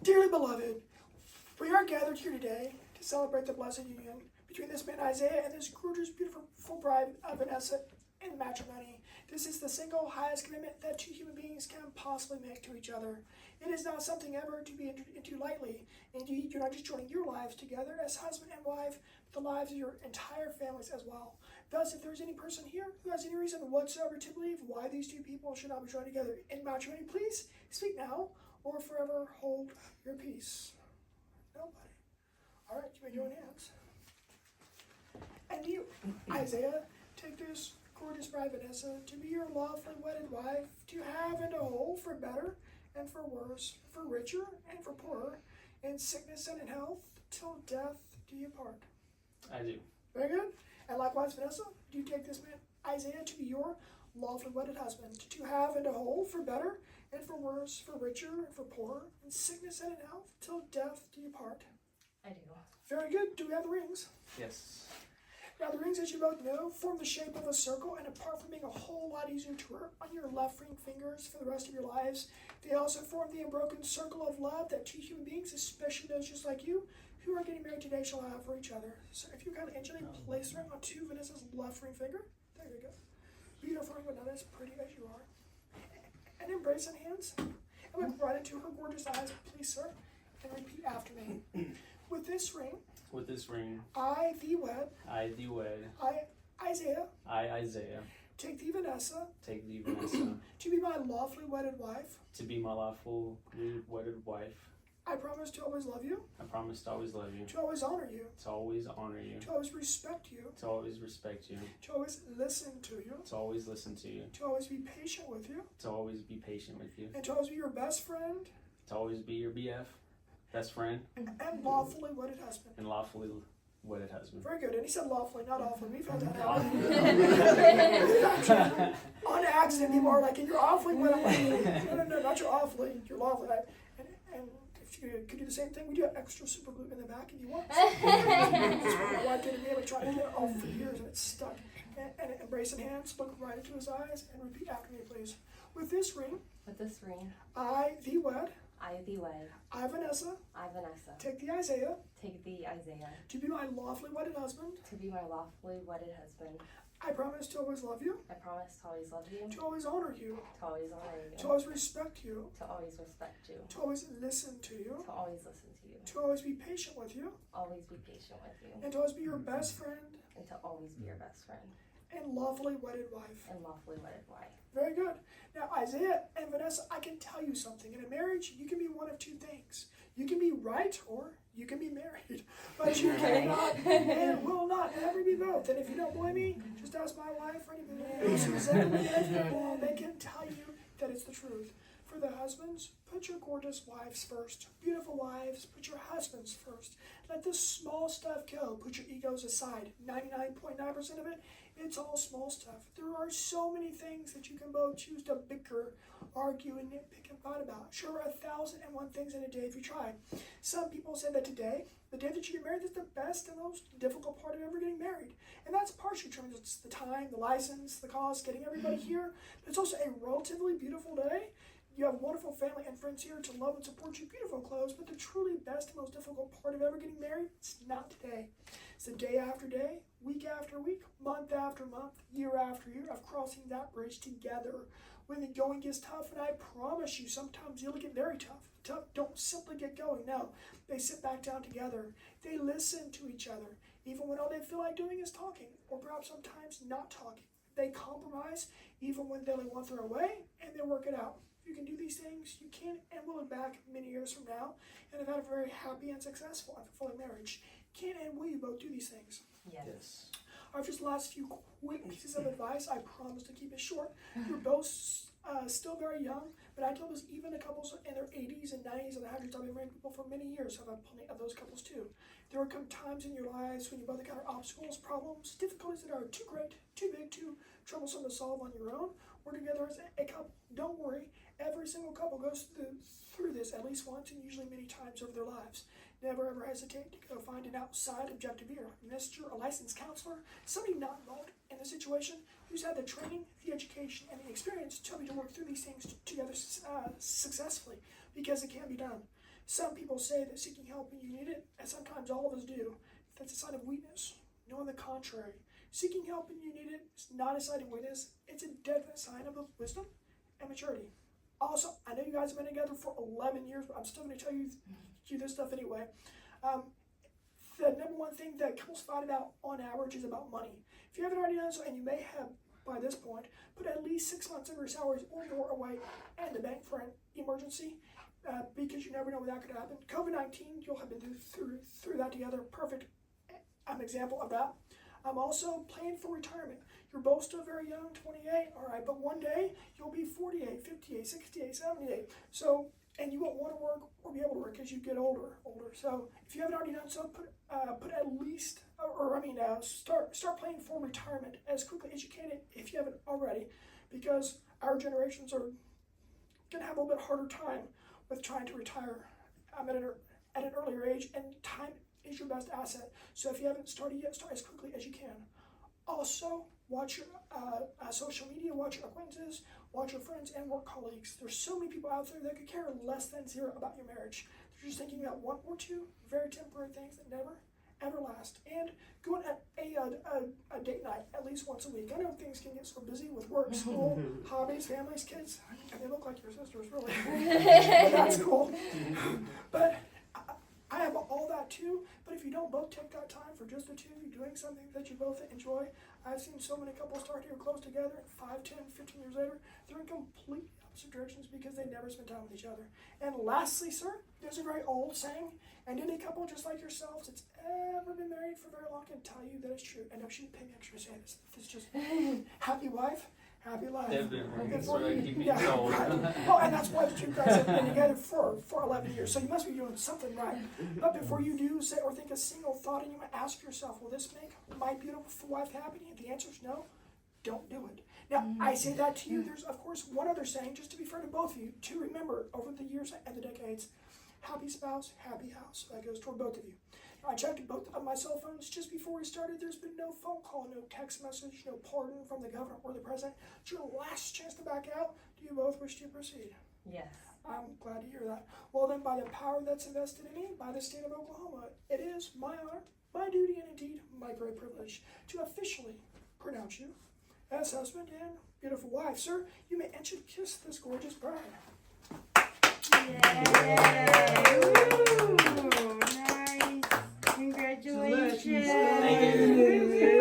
Dearly beloved, we are gathered here today to celebrate the blessed union between this man Isiah and this gorgeous, beautiful bride Vanessa in matrimony. This is the single highest commitment that two human beings can possibly make to each other. It is not something ever to be entered into lightly. Indeed, you're not just joining your lives together as husband and wife, but the lives of your entire families as well. Thus, if there's any person here who has any reason whatsoever to believe why these two people should not be joined together in matrimony, please speak now or forever hold your peace. Nobody. All right, you may join hands. And you, Isiah, take this gorgeous bride Vanessa to be your lawfully wedded wife, to have and to hold for better and for worse, for richer and for poorer, in sickness and in health, till death do you part. I do. Very good. And likewise, Vanessa, do you take this man Isiah to be your lawfully wedded husband, to have and to hold for better and for worse, for richer and for poorer, in sickness and in health, till death do you part. I do. Very good. Do we have the rings? Yes. Now, the rings, as you both know, form the shape of a circle, and apart from being a whole lot easier to wear on your left ring fingers for the rest of your lives, they also form the unbroken circle of love that two human beings, especially those just like you, who are getting married today, shall have for each other. So if you kind of gently place the ring onto Vanessa's left ring finger, there you go. Beautiful ring, but not as pretty as you are. And embrace in hands, and look right into her gorgeous eyes, please, sir, and repeat after me. With this ring, I thee wed, I, Isiah, take thee, Vanessa, to be my lawfully wedded wife. I promise to always love you, to always honor you, to always respect you, to always listen to you, to always be patient with you, and to always be your best friend, to always be your BF, best friend, and lawfully wedded husband. Very good. And he said lawfully, not awfully. We've had that happen. On accident, people are like, you're awfully wedded. No, not you're awfully. You're lawfully. And if you could do the same thing, we do have extra super glue in the back if you want. That's what my wife did to me. I tried to get it off for years and it's stuck. And embrace in hands, look right into his eyes, and repeat after me, please. With this ring, I thee wed, I, Vanessa, take thee, Isiah, to be my lawfully wedded husband. I promise to always love you, to always honor you, to always respect you, to always listen to you, to always be patient with you, and to always be your best friend, and lawfully wedded wife. Very good. Now, Isiah and Vanessa, I can tell you something. In a marriage, you can be one of two things. You can be right or you can be married. But you cannot and will not ever be both. And if you don't believe me, just ask my wife or anybody else who's ever been married, and they can tell you that it's the truth. For the husbands, put your gorgeous wives first. Beautiful wives, put your husbands first. Let the small stuff go. Put your egos aside. 99.9% of it, it's all small stuff. There are so many things that you can both choose to bicker, argue, and nitpick and fight about. Sure, 1,001 things in a day if you try. Some people say that today, the day that you get married, is the best and most difficult part of ever getting married. And that's partially true. It's the time, the license, the cost, getting everybody here. But it's also a relatively beautiful day. You have wonderful family and friends here to love and support you, beautiful clothes, but the truly best and most difficult part of ever getting married, it's not today. It's the day after day, week after week, month after month, year after year of crossing that bridge together. When the going gets tough, and I promise you, sometimes it'll get very tough. Tough don't simply get going, no. They sit back down together. They listen to each other, even when all they feel like doing is talking, or perhaps sometimes not talking. They compromise, even when they only want their way, and they work it out. You can do these things, you can and will look back many years from now and have had a very happy and successful and fulfilling marriage. Can and will you both do these things? Yes. All right, just last few quick pieces of advice. I promise to keep it short. You're both still very young, but I tell this even the couples in their 80s and 90s and 100s. I've been married people for many years. I've had plenty of those couples too. There will come times in your lives when you both encounter obstacles, problems, difficulties that are too great, too big, too troublesome to solve on your own or together as a couple. Don't worry. Every single couple goes through this at least once and usually many times over their lives. Never ever hesitate to go find an outside objective ear, a minister, a licensed counselor, somebody not involved in the situation who's had the training, the education, and the experience to help you to work through these things together successfully because it can be done. Some people say that seeking help when you need it, and sometimes all of us do, that's a sign of weakness. No, on the contrary. Seeking help when you need it is not a sign of weakness. It's a definite sign of wisdom and maturity. Also, I know you guys have been together for 11 years, but I'm still going to tell you this stuff anyway. The number one thing that couples fight about on average is about money. If you haven't already done so, and you may have by this point, put at least 6 months of your salaries or more away in the bank for an emergency, because you never know when that could happen. COVID-19, you'll have been through that together. Perfect example of that. I'm also planning for retirement. You're both still very young, 28, all right, but one day you'll be 48, 58, 68, 78. So, and you won't want to work or be able to work as you get older. So, if you haven't already done so, put at least, start planning for retirement as quickly as you can if you haven't already, because our generations are going to have a little bit harder time with trying to retire at an earlier age, and time is your best asset. So if you haven't started yet, start as quickly as you can. Also, watch your social media, watch your acquaintances, watch your friends and work colleagues. There's so many people out there that could care less than zero about your marriage. They're just thinking about one or two very temporary things that never, ever last. And go on a date night at least once a week. I know things can get so busy with work, school, hobbies, families, kids. And they look like your sisters, really. But that's cool. But I have all that too, but if you don't both take that time for just the two of you doing something that you both enjoy, I've seen so many couples start here close together, 5, 10, 15 years later, they're in completely opposite directions because they never spend time with each other. And lastly, sir, there's a very old saying, and any couple just like yourselves that's ever been married for very long can tell you that it's true. And no, she didn't pay me extra to say this. It's just happy wife, happy life. Definitely. So I keep being told. Right. Well, and that's why the two guys have been together for 11 years. So you must be doing something right. But before you do say or think a single thought, and you might ask yourself, will this make my beautiful wife happy? And the answer is no. Don't do it. Now, I say that to you. There's, of course, one other saying, just to be fair to both of you, to remember over the years and the decades, happy spouse, happy house. That goes toward both of you. I checked both of my cell phones just before we started. There's been no phone call, no text message, no pardon from the governor or the president. It's your last chance to back out. Do you both wish to proceed? Yes. I'm glad to hear that. Well, then, by the power that's invested in me, by the state of Oklahoma, it is my honor, my duty, and indeed my great privilege to officially pronounce you as husband and beautiful wife. Sir, you may enter and kiss this gorgeous bride. Yay! Woo! Nice. Congratulations. Thank you.